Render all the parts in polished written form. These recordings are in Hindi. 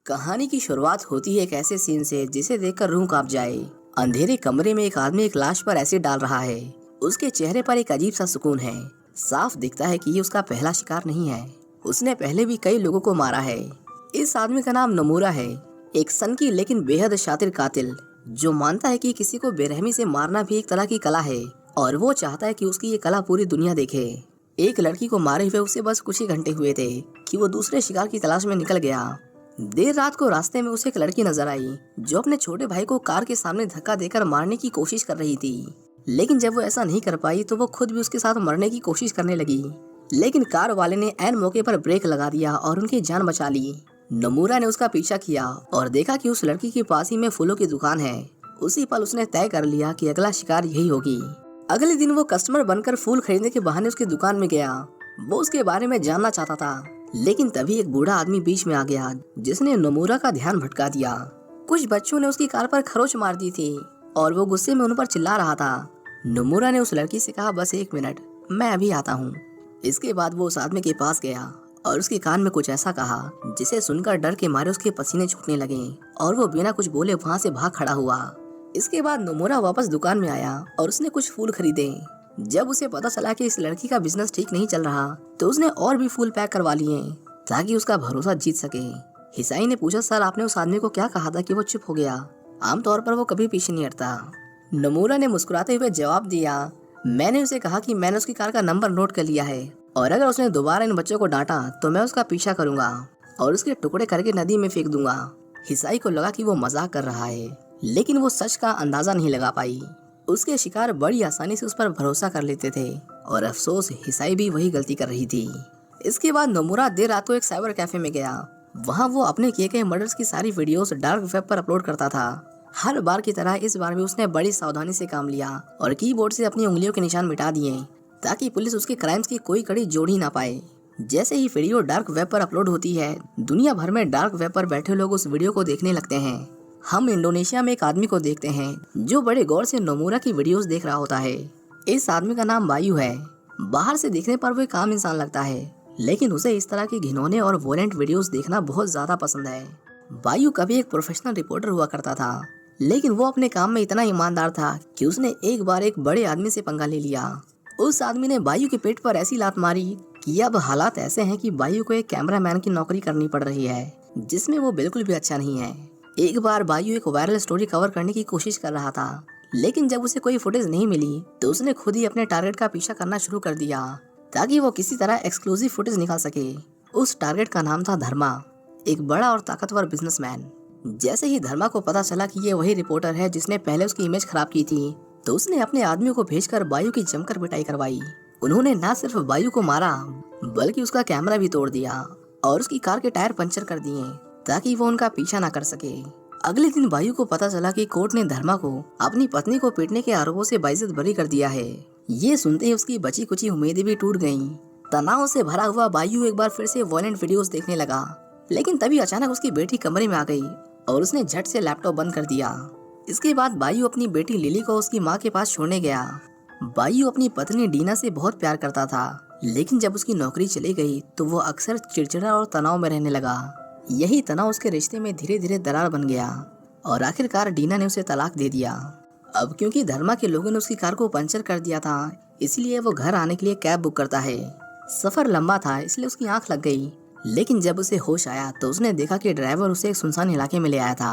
कहानी की शुरुआत होती है एक ऐसे सीन से जिसे देखकर रूह कांप जाए। अंधेरे कमरे में एक आदमी एक लाश पर एसिड डाल रहा है। उसके चेहरे पर एक अजीब सा सुकून है। साफ दिखता है कि ये उसका पहला शिकार नहीं है। उसने पहले भी कई लोगों को मारा है। इस आदमी का नाम नमूरा है, एक सनकी लेकिन बेहद शातिर कातिल जो मानता है कि किसी को बेरहमी से मारना भी एक तरह की कला है और वो चाहता है कि उसकी ये कला पूरी दुनिया देखे। एक लड़की को मारे हुए उसे बस कुछ ही घंटे हुए थे कि वो दूसरे शिकार की तलाश में निकल गया। देर रात को रास्ते में उसे एक लड़की नजर आई जो अपने छोटे भाई को कार के सामने धक्का देकर मारने की कोशिश कर रही थी। लेकिन जब वो ऐसा नहीं कर पाई तो वो खुद भी उसके साथ मरने की कोशिश करने लगी। लेकिन कार वाले ने ऐन मौके पर ब्रेक लगा दिया और उनकी जान बचा ली। नमूरा ने उसका पीछा किया और देखा कि उस लड़की के पास ही में फूलों की दुकान है। उसी पल उसने तय कर लिया कि अगला शिकार यही होगी। अगले दिन वो कस्टमर बनकर फूल खरीदने के बहाने उसकी दुकान में गया। वो उसके बारे में जानना चाहता था, लेकिन तभी एक बूढ़ा आदमी बीच में आ गया जिसने नमूरा का ध्यान भटका दिया। कुछ बच्चों ने उसकी कार पर खरोच मार दी थी और वो गुस्से में उन पर चिल्ला रहा था। नमूरा ने उस लड़की से कहा, बस 1 मिनट, मैं अभी आता हूँ। इसके बाद वो उस आदमी के पास गया और उसके कान में कुछ ऐसा कहा जिसे सुनकर डर के मारे उसके पसीने छूटने लगे और वो बिना कुछ बोले वहाँ से भाग खड़ा हुआ। इसके बाद नमूरा वापस दुकान में आया और उसने कुछ फूल खरीदे। जब उसे पता चला कि इस लड़की का बिजनेस ठीक नहीं चल रहा तो उसने और भी फूल पैक करवा लिए ताकि उसका भरोसा जीत सके। हिसाई ने पूछा, सर आपने उस आदमी को क्या कहा था कि वो चुप हो गया? आमतौर पर वो कभी पीछे नहीं हटता। नमूरा ने मुस्कुराते हुए जवाब दिया, मैंने उसे कहा कि मैंने उसकी कार का नंबर नोट कर लिया है और अगर उसने दोबारा इन बच्चों को डांटा तो मैं उसका पीछा करूंगा और उसके टुकड़े करके नदी में फेंक दूंगा। हिसाई को लगा कि वो मजाक कर रहा है, लेकिन वो सच का अंदाजा नहीं लगा पाई। उसके शिकार बड़ी आसानी से उस पर भरोसा कर लेते थे और अफसोस हिसाई भी वही गलती कर रही थी। इसके बाद नमूरा देर रात को एक साइबर कैफे में गया। वहाँ वो अपने किए गए मर्डर्स की सारी वीडियोस डार्क वेब पर अपलोड करता था। हर बार की तरह इस बार भी उसने बड़ी सावधानी से काम लिया और कीबोर्ड से अपनी उंगलियों के निशान मिटा दिए ताकि पुलिस उसके क्राइम्स की कोई कड़ी जोड़ ही ना पाए। जैसे ही वीडियो डार्क वेब पर अपलोड होती है, दुनिया भर में डार्क वेब पर बैठे लोग उस वीडियो को देखने लगते हैं। हम इंडोनेशिया में एक आदमी को देखते हैं जो बड़े गौर से नमूरा की वीडियोस देख रहा होता है। इस आदमी का नाम बायू है। बाहर से देखने पर वो एक आम इंसान लगता है, लेकिन उसे इस तरह की घिनौने और वोलेंट वीडियोस देखना बहुत ज्यादा पसंद है। बायू कभी एक प्रोफेशनल रिपोर्टर हुआ करता था, लेकिन वो अपने काम में इतना ईमानदार था कि उसने एक बार एक बड़े आदमी से पंगा ले लिया। उस आदमी ने बायू के पेट पर ऐसी लात मारी कि अब हालात ऐसे हैं कि बायू को एक कैमरामैन की नौकरी करनी पड़ रही है, जिसमें वो बिल्कुल भी अच्छा नहीं है। एक बार बायू एक वायरल स्टोरी कवर करने की कोशिश कर रहा था, लेकिन जब उसे कोई फुटेज नहीं मिली तो उसने खुद ही अपने टारगेट का पीछा करना शुरू कर दिया ताकि वो किसी तरह एक्सक्लूसिव फुटेज निकाल सके। उस टारगेट का नाम था धर्मा, एक बड़ा और ताकतवर बिजनेसमैन। जैसे ही धर्मा को पता चला कि ये वही रिपोर्टर है जिसने पहले उसकी इमेज खराब की थी, तो उसने अपने आदमियों को भेजकर बायू की जमकर पिटाई करवाई। उन्होंने न सिर्फ बायू को मारा बल्कि उसका कैमरा भी तोड़ दिया और उसकी कार के टायर पंचर कर दिए ताकि वो उनका पीछा ना कर सके। अगले दिन बायू को पता चला कि कोर्ट ने धर्मा को अपनी पत्नी को पीटने के आरोपों से बाइज्जत बरी कर दिया है। ये सुनते ही उसकी बची कुची उम्मीदें भी टूट गईं। तनाव से भरा हुआ बायू एक बार फिर से वॉयलेंट वीडियोस देखने लगा, लेकिन तभी अचानक उसकी बेटी कमरे में आ गई और उसने झट से लैपटॉप बंद कर दिया। इसके बाद बायू अपनी बेटी लिली को उसकी माँ के पास छोड़ने गया। बायू अपनी पत्नी डीना से बहुत प्यार करता था, लेकिन जब उसकी नौकरी चली गई तो वो अक्सर चिड़चिड़ा और तनाव में रहने लगा। यही तनाव उसके रिश्ते में धीरे धीरे दरार बन गया और आखिरकार डीना ने उसे तलाक दे दिया। अब क्योंकि धर्मा के लोगों ने उसकी कार को पंचर कर दिया था, इसलिए वो घर आने के लिए कैब बुक करता है। सफर लंबा था इसलिए उसकी आंख लग गई, लेकिन जब उसे होश आया तो उसने देखा कि ड्राइवर उसे एक सुनसान इलाके में ले आया था।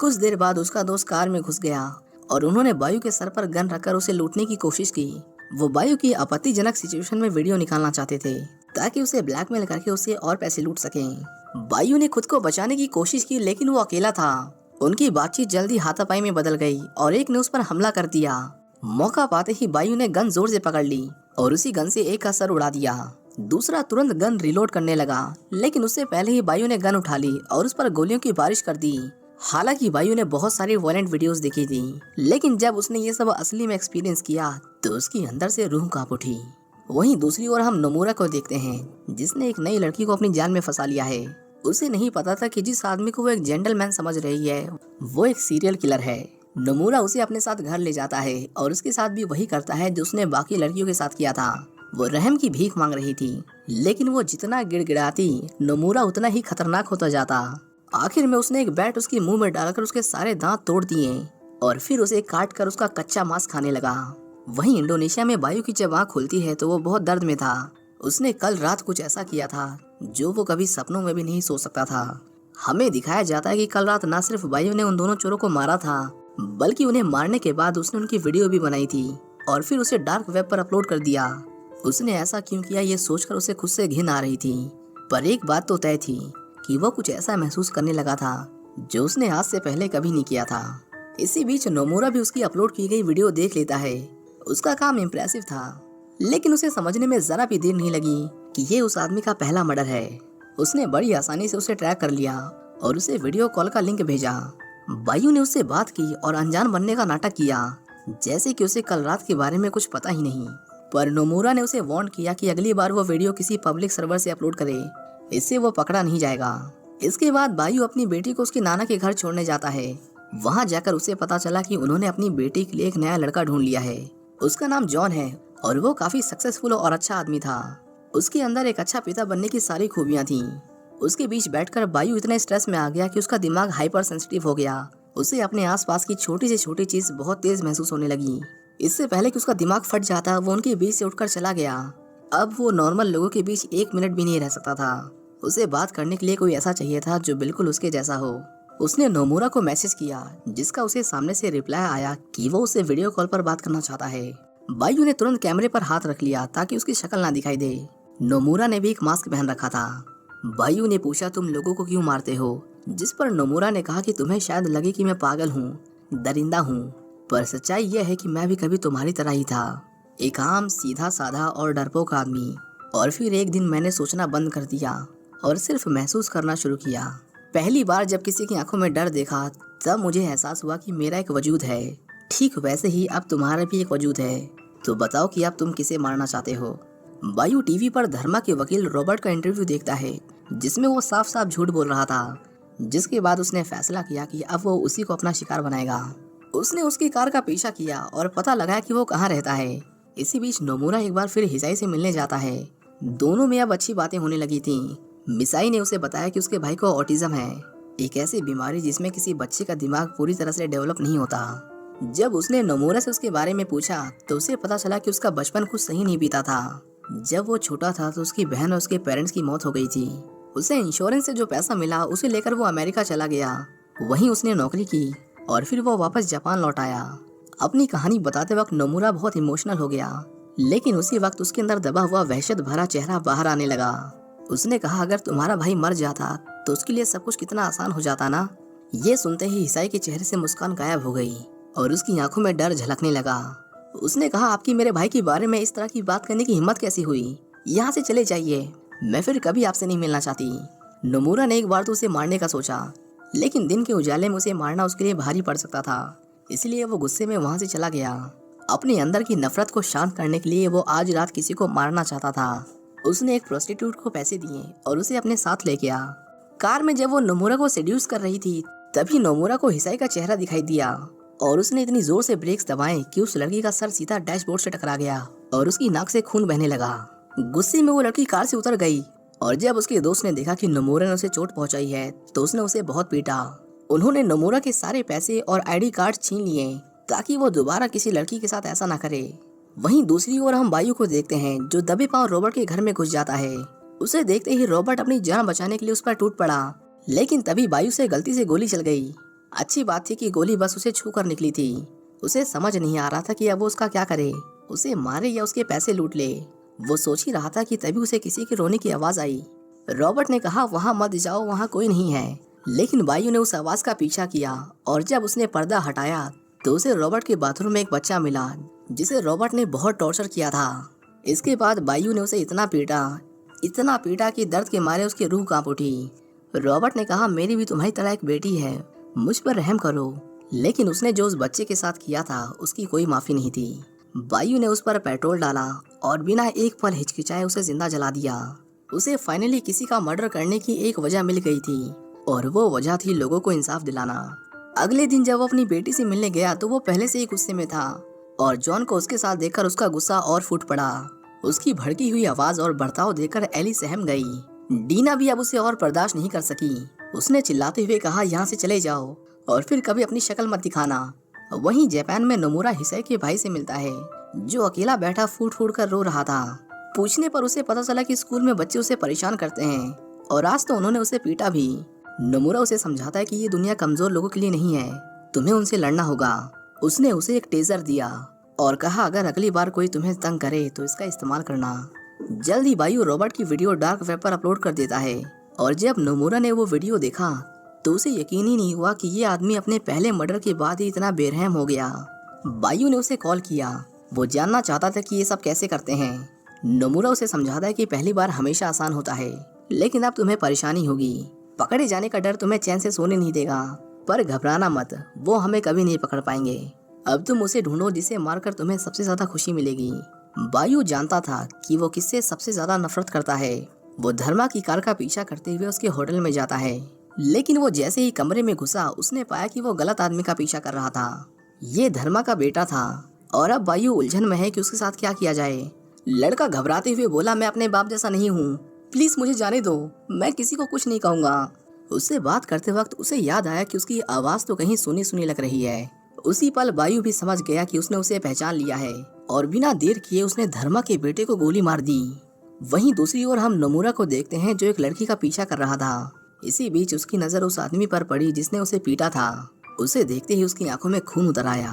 कुछ देर बाद उसका दोस्त कार में घुस गया और उन्होंने बायू के सर पर गन रखकर उसे लूटने की कोशिश की। वो बायू की आपत्तिजनक सिचुएशन में वीडियो निकालना चाहते थे ताकि उसे ब्लैकमेल करके उसे और पैसे लूट सकें। बायू ने खुद को बचाने की कोशिश की, लेकिन वो अकेला था। उनकी बातचीत जल्दी हाथापाई में बदल गई और एक ने उस पर हमला कर दिया। मौका पाते ही बायू ने गन जोर से पकड़ ली और उसी गन से एक का सर उड़ा दिया। दूसरा तुरंत गन रिलोड करने लगा, लेकिन उससे पहले ही बायू ने गन उठा ली और उस पर गोलियों की बारिश कर दी। हालांकि बायू ने बहुत सारी वॉयलेंट वीडियोस देखी थी, लेकिन जब उसने ये सब असली में एक्सपीरियंस किया तो उसकी अंदर से रूह कांप उठी। वहीं दूसरी ओर हम नमूरा को देखते हैं जिसने एक नई लड़की को अपनी जान में फंसा लिया है। उसे नहीं पता था कि जिस आदमी को वो एक जेंटलमैन समझ रही है वो एक सीरियल किलर है। नमूरा उसे अपने साथ घर ले जाता है और उसके साथ भी वही करता है जो उसने बाकी लड़कियों के साथ किया था। वो रहम की भीख मांग रही थी, लेकिन वो जितना गिड़गिड़ाती नमूरा उतना ही खतरनाक होता जाता। आखिर में उसने एक बैट उसके मुंह में डालकर उसके सारे दांत तोड़ दिए और फिर उसे काट कर उसका कच्चा मांस खाने लगा। वहीं इंडोनेशिया में बायू की जब आँख खुलती है तो वो बहुत दर्द में था। उसने कल रात कुछ ऐसा किया था जो वो कभी सपनों में भी नहीं सोच सकता था। हमें दिखाया जाता है कि कल रात न सिर्फ बायू ने उन दोनों चोरों को मारा था, बल्कि उन्हें मारने के बाद उसने उनकी वीडियो भी बनाई थी और फिर उसे डार्क वेब पर अपलोड कर दिया। उसने ऐसा क्यों किया ये सोचकर उसे खुद से घिन आ रही थी, पर एक बात तो तय थी कि वो कुछ ऐसा महसूस करने लगा था जो उसने आज से पहले कभी नहीं किया था। इसी बीच नोमुरा भी उसकी अपलोड की गई वीडियो देख लेता है। उसका काम इम्प्रेसिव था, लेकिन उसे समझने में जरा भी देर नहीं लगी कि ये उस आदमी का पहला मर्डर है। उसने बड़ी आसानी से उसे ट्रैक कर लिया और उसे वीडियो कॉल का लिंक भेजा। बायू ने उससे बात की और अनजान बनने का नाटक किया, जैसे कि उसे कल रात के बारे में कुछ पता ही नहीं। पर नोमुरा ने उसे वार्न किया कि अगली बार वो वीडियो किसी पब्लिक सर्वर से अपलोड करे, इससे वो पकड़ा नहीं जाएगा। इसके बाद बायू अपनी बेटी को उसके नाना के घर छोड़ने जाता है। वहां जाकर उसे पता चला कि उन्होंने अपनी बेटी के लिए एक नया लड़का ढूंढ लिया है। उसका नाम जॉन है और वो काफी सक्सेसफुल और अच्छा आदमी था। उसके अंदर एक अच्छा पिता बनने की सारी खूबियां थीं। उसके बीच बैठकर बायू इतने स्ट्रेस में आ गया कि उसका दिमाग हाइपर सेंसिटिव हो गया। उसे अपने आसपास की छोटी से छोटी चीज बहुत तेज महसूस होने लगी। इससे पहले कि उसका दिमाग फट जाता, वो उनके बीच से उठकर चला गया। अब वो नॉर्मल लोगों के बीच 1 मिनट भी नहीं रह सकता था। उसे बात करने के लिए कोई ऐसा चाहिए था जो बिल्कुल उसके जैसा हो। उसने नोमुरा को मैसेज किया, जिसका उसे सामने से रिप्लाई आया कि वो उसे वीडियो कॉल पर बात करना चाहता है। बायू ने तुरंत कैमरे पर हाथ रख लिया ताकि उसकी शक्ल ना दिखाई दे। नोमुरा ने भी एक मास्क पहन रखा था। बायू ने पूछा, तुम लोगों को क्यों मारते हो? जिस पर नोमुरा ने कहा कि तुम्हें शायद लगे कि मैं पागल हूँ, दरिंदा हूँ, पर सच्चाई यह है कि मैं भी कभी तुम्हारी तरह ही था, एक आम सीधा साधा और डरपोक आदमी। और फिर एक दिन मैंने सोचना बंद कर दिया और सिर्फ महसूस करना शुरू किया। पहली बार जब किसी की आंखों में डर देखा, तब मुझे एहसास हुआ कि मेरा एक वजूद है। ठीक वैसे ही अब तुम्हारा भी एक वजूद है। तो बताओ कि अब तुम किसे मारना चाहते हो? बायू टीवी पर धर्मा के वकील रॉबर्ट का इंटरव्यू देखता है, जिसमें वो साफ साफ झूठ बोल रहा था। जिसके बाद उसने फैसला किया कि अब वो उसी को अपना शिकार बनाएगा। उसने उसकी कार का पीछा किया और पता लगाया कि वो कहाँ रहता है। इसी बीच नोमुरा एक बार फिर हिसाई से मिलने जाता है। दोनों में अब अच्छी बातें होने लगी थीं। मिसाई ने उसे बताया कि उसके भाई को ऑटिज्म है, एक ऐसी बीमारी जिसमें किसी बच्चे का दिमाग पूरी तरह से डेवलप नहीं होता। जब उसने नोमुरा से उसके बारे में पूछा तो उसे पता चला कि उसका बचपन कुछ सही नहीं बीता था। जब वो छोटा था तो उसकी बहन और उसके पेरेंट्स की मौत हो गई थी। उसे इंश्योरेंस से जो पैसा मिला उसे लेकर वो अमेरिका चला गया। वहीं उसने नौकरी की और फिर वो वापस जापान लौट आया। अपनी कहानी बताते वक्त नोमुरा बहुत इमोशनल हो गया, लेकिन उसी वक्त उसके अंदर दबा हुआ वहशत भरा चेहरा बाहर आने लगा। उसने कहा, अगर तुम्हारा भाई मर जाता तो उसके लिए सब कुछ कितना आसान हो जाता ना। ये सुनते ही हिसाई के चेहरे से मुस्कान गायब हो गई और उसकी आंखों में डर झलकने लगा। उसने कहा, आपकी मेरे भाई के बारे में इस तरह की बात करने की हिम्मत कैसी हुई? यहाँ से चले जाइए, मैं फिर कभी आपसे नहीं मिलना चाहती। नोमुरा ने एक बार तो उसे मारने का सोचा, लेकिन दिन के उजाले में उसे मारना उसके लिए भारी पड़ सकता था, इसलिए वो गुस्से में वहाँ से चला गया। अपने अंदर की नफरत को शांत करने के लिए वो आज रात किसी को मारना चाहता था। उसने एक प्रोस्टिट्यूट को पैसे दिए और उसे अपने साथ ले गया। कार में जब वो नोमुरा को सेड्यूस कर रही थी, तभी नोमुरा को हिसाई का चेहरा दिखाई दिया और उसने इतनी जोर से ब्रेक्स दबाए कि उस लड़की का सर सीधा डैशबोर्ड से टकरा गया और उसकी नाक से खून बहने लगा। गुस्से में वो लड़की कार से उतर गई और जब उसके दोस्त ने देखा कि नोमुरा ने उसे चोट पहुंचाई है तो उसने उसे बहुत पीटा। उन्होंने नोमुरा के सारे पैसे और आईडी कार्ड छीन लिए ताकि वो दोबारा किसी लड़की के साथ ऐसा ना करे। वहीं दूसरी ओर हम बायू को देखते हैं, जो दबे पांव रॉबर्ट के घर में घुस जाता है। उसे देखते ही रॉबर्ट अपनी जान बचाने के लिए उस पर टूट पड़ा, लेकिन तभी बायू से गलती से गोली चल गई। अच्छी बात थी कि गोली बस उसे छू कर निकली थी। उसे समझ नहीं आ रहा था कि अब वो उसका क्या करे, उसे मारे या उसके पैसे लूट ले। वो सोच ही रहा था कि तभी उसे किसी के रोने की आवाज आई। रॉबर्ट ने कहा, वहाँ मत जाओ, वहाँ कोई नहीं है। लेकिन बायू ने उस आवाज का पीछा किया और जब उसने पर्दा हटाया तो उसे रॉबर्ट के बाथरूम में एक बच्चा मिला, जिसे रॉबर्ट ने बहुत टॉर्चर किया था। इसके बाद बायू ने उसे इतना पीटा कि दर्द के मारे उसकी रूह कांप उठी। रॉबर्ट ने कहा, मेरी भी तुम्हारी तरह एक बेटी है, मुझ पर रहम करो। लेकिन उसने जो उस बच्चे के साथ किया था उसकी कोई माफी नहीं थी। बायू ने उस पर पेट्रोल डाला और बिना एक पल हिचकिचाए उसे जिंदा जला दिया। उसे फाइनली किसी का मर्डर करने की एक वजह मिल गई थी और वो वजह थी लोगों को इंसाफ दिलाना। अगले दिन जब वो अपनी बेटी से मिलने गया तो वो पहले से ही गुस्से में था और जॉन को उसके साथ देखकर उसका गुस्सा और फूट पड़ा। उसकी भड़की हुई आवाज और बर्ताव देखकर एली सहम गई। डीना भी अब उसे और बर्दाश्त नहीं कर सकी। उसने चिल्लाते हुए कहा, यहाँ से चले जाओ और फिर कभी अपनी शक्ल मत दिखाना। वहीं जापान में नोमुरा हिसाई के भाई से मिलता है, जो अकेला बैठा फूट फूट कर रो रहा था। पूछने पर उसे पता चला कि स्कूल में बच्चे उसे परेशान करते हैं और आज तो उन्होंने उसे पीटा भी। नोमुरा उसे समझाता है कि ये दुनिया कमजोर लोगों के लिए नहीं है, तुम्हें उनसे लड़ना होगा। उसने उसे एक टेजर दिया और कहा, अगर अगली बार कोई तुम्हें तंग करे तो इसका इस्तेमाल करना। जल्द ही बायू रॉबर्ट की वीडियो डार्क वेब पर अपलोड कर देता है और जब नोमुरा ने वो वीडियो देखा तो उसे यकीन ही नहीं हुआ कि ये आदमी अपने पहले मर्डर के बाद ही इतना बेरहम हो गया। बायू ने उसे कॉल किया, वो जानना चाहता था कि ये सब कैसे करते हैं। नोमुरा उसे समझाता है कि पहली बार हमेशा आसान होता है, लेकिन अब तुम्हें परेशानी होगी। पकड़े जाने का डर तुम्हें चैन से सोने नहीं देगा, पर घबराना मत, वो हमें कभी नहीं पकड़ पाएंगे। अब तुम उसे ढूंढो जिसे मारकर तुम्हें सबसे ज्यादा खुशी मिलेगी। बायू जानता था कि वो किससे सबसे ज्यादा नफरत करता है। वो धर्मा की कार का पीछा करते हुए उसके होटल में जाता है, लेकिन वो जैसे ही कमरे में घुसा उसने पाया कि वो गलत आदमी का पीछा कर रहा था। ये धर्मा का बेटा था और अब बायू उलझन में है कि उसके साथ क्या किया जाए। लड़का घबराते हुए बोला, मैं अपने बाप जैसा नहीं हूँ, प्लीज मुझे जाने दो, मैं किसी को कुछ नहीं कहूँगा। उससे बात करते वक्त उसे याद आया कि उसकी आवाज तो कहीं सुनी सुनी लग रही है। उसी पल बायू भी समझ गया कि उसने उसे पहचान लिया है और बिना देर किए उसने धर्मा के बेटे को गोली मार दी। वहीं दूसरी ओर हम नोमुरा को देखते हैं जो एक लड़की का पीछा कर रहा था। इसी बीच उसकी नजर उस आदमी पर पड़ी जिसने उसे पीटा था। उसे देखते ही उसकी आंखों में खून उतर आया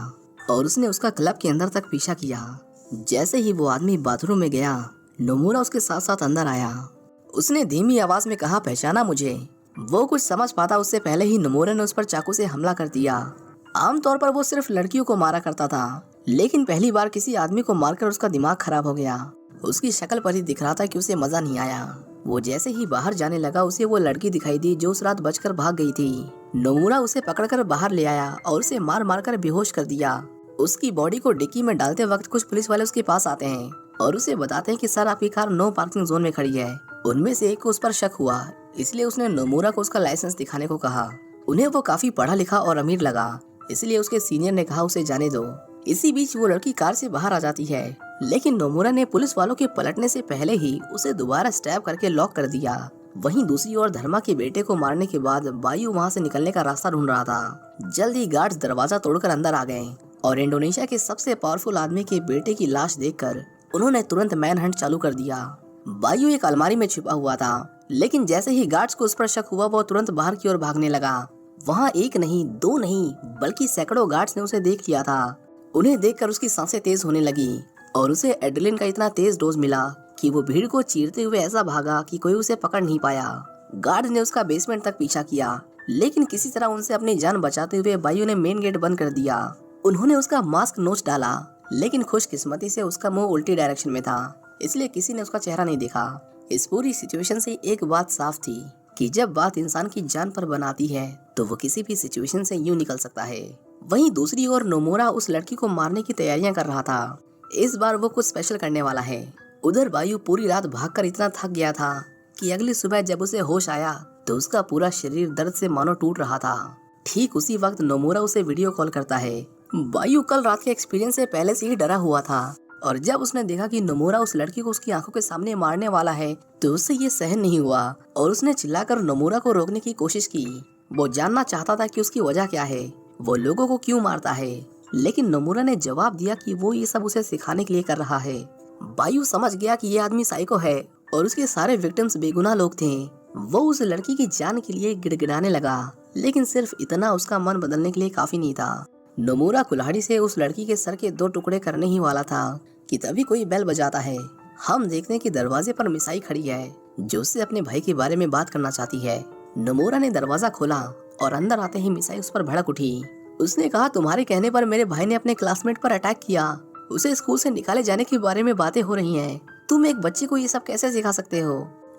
और उसने उसका क्लब के अंदर तक पीछा किया। जैसे ही वो आदमी बाथरूम में गया, नोमुरा उसके साथ साथ अंदर आया। उसने धीमी आवाज में कहा, पहचाना मुझे? वो कुछ समझ पाता उससे पहले ही नोमुरा ने उस पर चाकू से हमला कर दिया। आमतौर पर वो सिर्फ लड़कियों को मारा करता था, लेकिन पहली बार किसी आदमी को मारकर उसका दिमाग खराब हो गया। उसकी शक्ल पर ही दिख रहा था कि उसे मजा नहीं आया। वो जैसे ही बाहर जाने लगा उसे वो लड़की दिखाई दी जो उस रात बचकर भाग गई थी। नोमुरा उसे पकड़कर बाहर ले आया और उसे मार मार कर बेहोश कर दिया। उसकी बॉडी को डिक्की में डालते वक्त कुछ पुलिस वाले उसके पास आते हैं और उसे बताते हैं कि सर, आपकी कार नो पार्किंग जोन में खड़ी है। उनमें से एक को उस पर शक हुआ, इसलिए उसने नोमुरा को उसका लाइसेंस दिखाने को कहा। उन्हें वो काफी पढ़ा लिखा और अमीर लगा, इसलिए उसके सीनियर ने कहा उसे जाने दो। इसी बीच वो लड़की कार से बाहर आ जाती है, लेकिन नोमुरा ने पुलिस वालों के पलटने से पहले ही उसे दोबारा स्टैब करके लॉक कर दिया। वहीं दूसरी ओर धर्मा के बेटे को मारने के बाद बायू वहां से निकलने का रास्ता ढूंढ रहा था। जल्द ही गार्ड्स दरवाजा तोड़कर अंदर आ गए और इंडोनेशिया के सबसे पावरफुल आदमी के बेटे की लाश देखकर उन्होंने तुरंत मैन हंट चालू कर दिया। बायू एक अलमारी में छिपा हुआ था, लेकिन जैसे ही गार्ड्स को उस पर शक हुआ वो तुरंत बाहर की ओर भागने लगा। वहाँ एक नहीं, दो नहीं, बल्कि सैकड़ों गार्ड्स ने उसे देख लिया था। उन्हें देखकर उसकी सांसें तेज होने लगी और उसे एड्रेलिन का इतना तेज डोज मिला कि वो भीड़ को चीरते हुए ऐसा भागा कि कोई उसे पकड़ नहीं पाया। गार्ड ने उसका बेसमेंट तक पीछा किया, लेकिन किसी तरह उनसे अपनी जान बचाते हुए बायू ने मेन गेट बंद कर दिया। उन्होंने उसका मास्क नोच डाला, लेकिन खुशकिस्मती से उसका मुंह उल्टी डायरेक्शन में था, इसलिए किसी ने उसका चेहरा नहीं देखा। इस पूरी सिचुएशन से एक बात साफ थी कि जब बात इंसान की जान पर बनाती है तो वो किसी भी सिचुएशन से यूं निकल सकता है। वहीं दूसरी ओर नोमुरा उस लड़की को मारने की तैयारियां कर रहा था। इस बार वो कुछ स्पेशल करने वाला है। उधर बायू पूरी रात भागकर इतना थक गया था कि अगली सुबह जब उसे होश आया तो उसका पूरा शरीर दर्द से मानो टूट रहा था। ठीक उसी वक्त नोमुरा उसे वीडियो कॉल करता है। बायू कल रात के एक्सपीरियंस से पहले से ही डरा हुआ था और जब उसने देखा कि नोमुरा उस लड़की को उसकी आंखों के सामने मारने वाला है तो उससे ये सहन नहीं हुआ और उसने चिल्लाकर नोमुरा को रोकने की कोशिश की। वो जानना चाहता था कि उसकी वजह क्या है, वो लोगों को क्यों मारता है, लेकिन नोमुरा ने जवाब दिया कि वो ये सब उसे सिखाने के लिए कर रहा है। बायू समझ गया कि ये आदमी साइको है और उसके सारे विक्टिम्स बेगुनाह लोग थे। वो उस लड़की की जान के लिए गिड़गिड़ाने लगा, लेकिन सिर्फ इतना उसका मन बदलने के लिए काफी नहीं था। नोमुरा कुल्हाड़ी से उस लड़की के सर के 2 टुकड़े करने ही वाला था कि तभी कोई बेल बजाता है। हम देखते हैं कि दरवाजे पर मिसाई खड़ी है जो उससे अपने भाई के बारे में बात करना चाहती है। नोमुरा ने दरवाजा खोला और अंदर आते ही मिसाई उस पर भड़क उठी। उसने कहा, तुम्हारे कहने पर मेरे भाई ने अपने क्लासमेट पर अटैक किया, उसे स्कूल से निकाले जाने के बारे में बातें हो रही हैं। तुम एक बच्चे को ये सब कैसे सिखा सकते हो?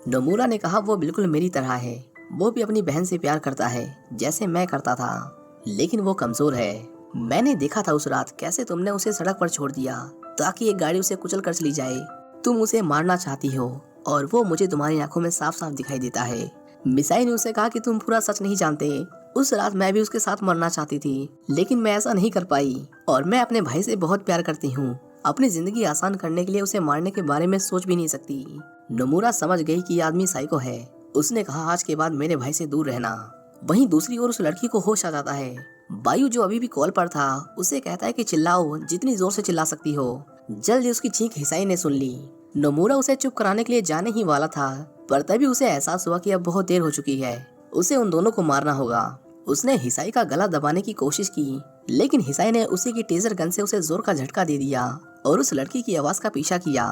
नोमुरा ने कहा, वो बिल्कुल मेरी तरह है, वो भी अपनी बहन से प्यार करता है जैसे मैं करता था, लेकिन वो कमजोर है। मैंने देखा था उस रात कैसे तुमने उसे सड़क पर छोड़ दिया ताकि एक गाड़ी उसे कुचल कर चली जाए। तुम उसे मारना चाहती हो और वो मुझे तुम्हारी आंखों में साफ साफ दिखाई देता है। मिसाई ने उसे कहा कि तुम पूरा सच नहीं जानते। उस रात मैं भी उसके साथ मरना चाहती थी, लेकिन मैं ऐसा नहीं कर पाई और मैं अपने भाई से बहुत प्यार करती हूँ। अपनी जिंदगी आसान करने के लिए उसे मारने के बारे में सोच भी नहीं सकती। नोमुरा समझ गई कि आदमी साइको है उसने कहा आज के बाद मेरे भाई से दूर रहना। वहीं दूसरी ओर उस लड़की को होश आ जाता है। बायू जो अभी भी कॉल पर था उसे कहता है कि चिल्लाओ, जितनी जोर से चिल्ला सकती हो। जल्दी उसकी चीख हिसाई ने सुन ली। नोमुरा उसे चुप कराने के लिए जाने ही वाला था, पर तभी उसे एहसास हुआ कि अब बहुत देर हो चुकी है, उसे उन दोनों को मारना होगा। उसने हिसाई का गला दबाने की कोशिश की, लेकिन हिसाई ने उसी की टेजर गन से उसे जोर का झटका दे दिया और उस लड़की की आवाज का पीछा किया।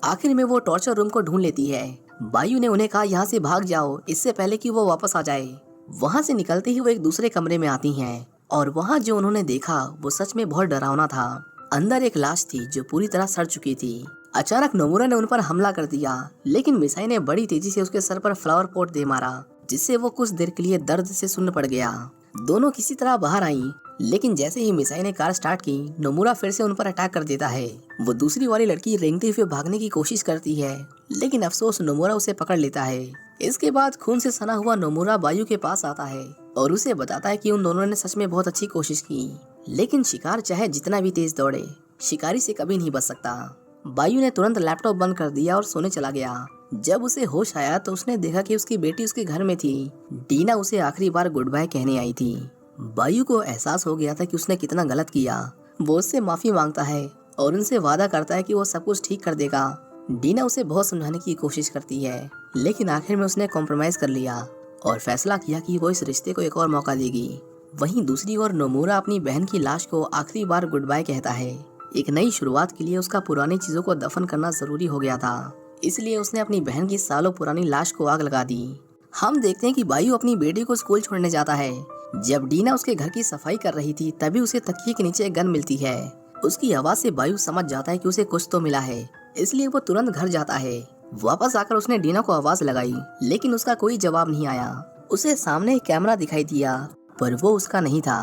आखिर में वो टॉर्चर रूम को ढूंढ लेती है। बायू ने उन्हें कहा यहाँ से भाग जाओ, इससे पहले कि वो वापस आ जाए। वहाँ से निकलते ही वो एक दूसरे कमरे में आती हैं और वहाँ जो उन्होंने देखा वो सच में बहुत डरावना था। अंदर एक लाश थी जो पूरी तरह सड़ चुकी थी। अचानक नोमुरा ने उन पर हमला कर दिया, लेकिन मिसाई ने बड़ी तेजी से उसके सर पर फ्लावर पॉट दे मारा, जिससे वो कुछ देर के लिए दर्द से सुन्न पड़ गया। दोनों किसी तरह बाहर आईं, लेकिन जैसे ही मिसाई ने कार स्टार्ट की, नोमुरा फिर से उन पर अटैक कर देता है। वो दूसरी वाली लड़की रेंगते हुए भागने की कोशिश करती है, लेकिन अफसोस नोमुरा उसे पकड़ लेता है। इसके बाद खून से सना हुआ नोमुरा बायू के पास आता है और उसे बताता है कि उन दोनों ने सच में बहुत अच्छी कोशिश की, लेकिन शिकार चाहे जितना भी तेज दौड़े, शिकारी से कभी नहीं बच सकता। बायू ने तुरंत लैपटॉप बंद कर दिया और सोने चला गया। जब उसे होश आया तो उसने देखा कि उसकी बेटी उसके घर में थी। डीना उसे आखिरी बार गुड बाय कहने आई थी। बायू को एहसास हो गया था कि उसने कितना गलत किया। वो उससे माफी मांगता है और उनसे वादा करता है कि वो सब कुछ ठीक कर देगा। डीना उसे बहुत समझाने की कोशिश करती है, लेकिन आखिर में उसने कॉम्प्रोमाइज कर लिया और फैसला किया कि वो इस रिश्ते को एक और मौका देगी। वहीं दूसरी ओर नोमुरा अपनी बहन की लाश को आखिरी बार गुड बाय कहता है। एक नई शुरुआत के लिए उसका पुरानी चीजों को दफन करना जरूरी हो गया था, इसलिए उसने अपनी बहन की सालों पुरानी लाश को आग लगा दी। हम देखते हैं कि बायू अपनी बेटी को स्कूल छोड़ने जाता है। जब डीना उसके घर की सफाई कर रही थी तभी उसे तकिए के नीचे एक गन मिलती है। उसकी आवाज से बायू समझ जाता है कि उसे कुछ तो मिला है, इसलिए वो तुरंत घर जाता है। वापस आकर उसने डीना को आवाज लगाई, लेकिन उसका कोई जवाब नहीं आया। उसे सामने एक कैमरा दिखाई दिया, पर वो उसका नहीं था।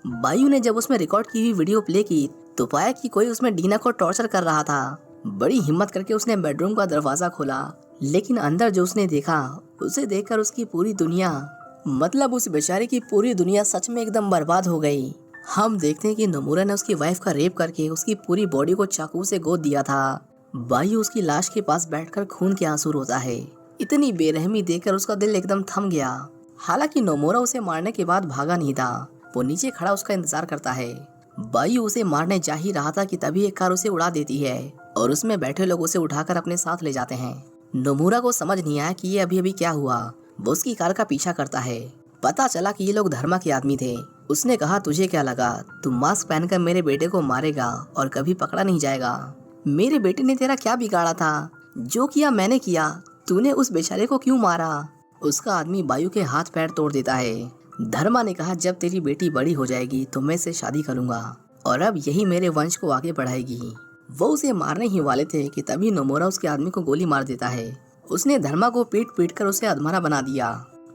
बायू ने जब उसमें रिकॉर्ड की हुई वीडियो प्ले की तो पाया कि कोई उसमें डीना को टॉर्चर कर रहा था। बड़ी हिम्मत करके उसने बेडरूम का दरवाजा खोला, लेकिन अंदर जो उसने देखा उसे देखकर उसकी पूरी दुनिया, मतलब उस बेचारे की पूरी दुनिया सच में एकदम बर्बाद हो गई। हम देखते हैं कि नोमुरा ने उसकी वाइफ का रेप करके उसकी पूरी बॉडी को चाकू से गोद दिया था। बायू उसकी लाश के पास बैठकर खून के आंसू रोता है। इतनी बेरहमी देखकर उसका दिल एकदम थम गया। हालांकि नोमुरा उसे मारने के बाद भागा नहीं था, वो नीचे खड़ा उसका इंतजार करता है। बायू उसे मारने जा ही रहा था कि तभी एक कार उसे उड़ा देती है और उसमें बैठे लोग उसे उठाकर अपने साथ ले जाते हैं। नोमुरा को समझ नहीं आया कि ये अभी अभी क्या हुआ। वो उसकी कार का पीछा करता है। पता चला कि ये लोग धर्मा के आदमी थे। उसने कहा तुझे क्या लगा, तू मास्क पहनकर मेरे बेटे को मारेगा और कभी पकड़ा नहीं जाएगा। मेरे बेटे ने तेरा क्या बिगाड़ा था? जो किया मैंने किया, तूने उस बेचारे को क्यों मारा? उसका आदमी बायू के हाथ पैर तोड़ देता है। धर्मा ने कहा जब तेरी बेटी बड़ी हो जाएगी तो मैं इससे शादी करूंगा और अब यही मेरे वंश को आगे बढ़ाएगी। वो उसे मारने ही वाले थे कि तभी नोमुरा उसके आदमी को गोली मार देता है। उसने धर्मा को पीट पीट कर उसे अधमरा बना दिया।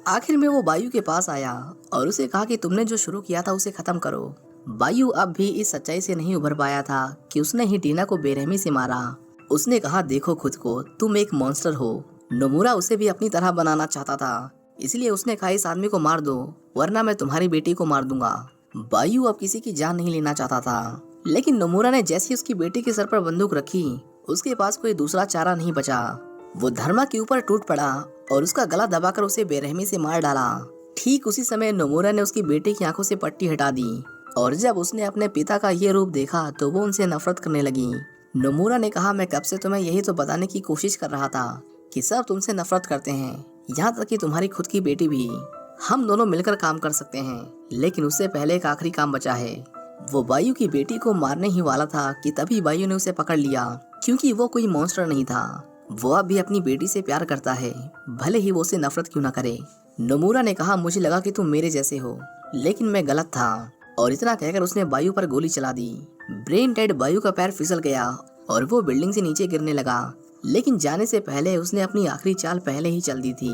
आखिर में वो बायू के पास आया और उसे कहा कि तुमने जो शुरू किया था उसे खत्म करो। बायू अब भी इस सच्चाई से नहीं उभर पाया था कि उसने ही डीना को बेरहमी से मारा। उसने कहा देखो खुद को, तुम एक मॉन्स्टर हो। नोमुरा उसे भी अपनी तरह बनाना चाहता था, इसलिए उसने कहा इस आदमी को मार दो वरना मैं तुम्हारी बेटी को मार दूंगा। बायू अब किसी की जान नहीं लेना चाहता था, लेकिन नोमुरा ने जैसे ही उसकी बेटी के सर पर बंदूक रखी उसके पास कोई दूसरा चारा नहीं बचा। वो धर्मा के ऊपर टूट पड़ा और उसका गला दबाकर उसे बेरहमी से मार डाला। ठीक उसी समय नोमुरा ने उसकी बेटी की आंखों से पट्टी हटा दी और जब उसने अपने पिता का ये रूप देखा तो वो उनसे नफरत करने लगी। नोमुरा ने कहा मैं कब से तुम्हें यही तो बताने की कोशिश कर रहा था कि सब तुमसे नफरत करते हैं, यहाँ तक कि तुम्हारी खुद की बेटी भी। हम दोनों मिलकर काम कर सकते हैं, लेकिन उससे पहले एक आखिरी काम बचा है। वो बायू की बेटी को मारने ही वाला था कि तभी बायू ने उसे पकड़ लिया, क्योंकि वो कोई मॉन्स्टर नहीं था। वो अब भी अपनी बेटी से प्यार करता है, भले ही वो उसे नफरत क्यों ना करे। नोमुरा ने कहा मुझे लगा कि तुम मेरे जैसे हो, लेकिन मैं गलत था। और इतना कहकर उसने बायू पर गोली चला दी। ब्रेन डेड बायू का पैर फिसल गया और वो बिल्डिंग से नीचे गिरने लगा, लेकिन जाने से पहले उसने अपनी आखिरी चाल पहले ही चल दी थी।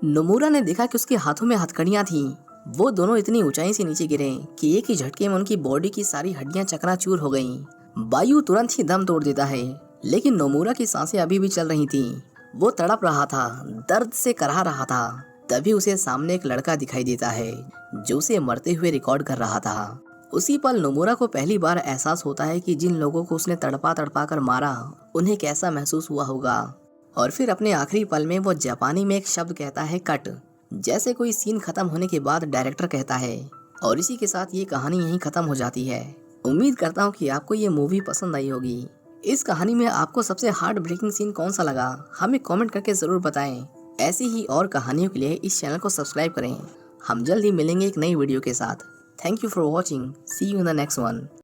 नोमुरा ने देखा कि उसके हाथों में हथकड़ियां थी। वो दोनों इतनी ऊंचाई से नीचे गिरे कि एक ही झटके में उनकी बॉडी की सारी हड्डियां चकनाचूर हो गईं। बायू तुरंत ही दम तोड़ देता है, लेकिन नोमुरा की सांसें अभी भी चल रही थी। वो तड़प रहा था, दर्द से कराह रहा था। तभी उसे सामने एक लड़का दिखाई देता है जो उसे मरते हुए रिकॉर्ड कर रहा था। उसी पल नोमुरा को पहली बार एहसास होता है कि जिन लोगों को उसने तड़पा तड़पा कर मारा उन्हें कैसा महसूस हुआ होगा। और फिर अपने आखिरी पल में वो जापानी में एक शब्द कहता है, कट। जैसे कोई सीन खत्म होने के बाद डायरेक्टर कहता है। और इसी के साथ ये कहानी यहीं खत्म हो जाती है। उम्मीद करता हूँ कि आपको ये मूवी पसंद आई होगी। इस कहानी में आपको सबसे हार्ट ब्रेकिंग सीन कौन सा लगा, हमें कमेंट करके जरूर बताएं। ऐसी ही और कहानियों के लिए इस चैनल को सब्सक्राइब करें। हम जल्द ही मिलेंगे एक नई वीडियो के साथ। Thank you for watching. See you in the next one.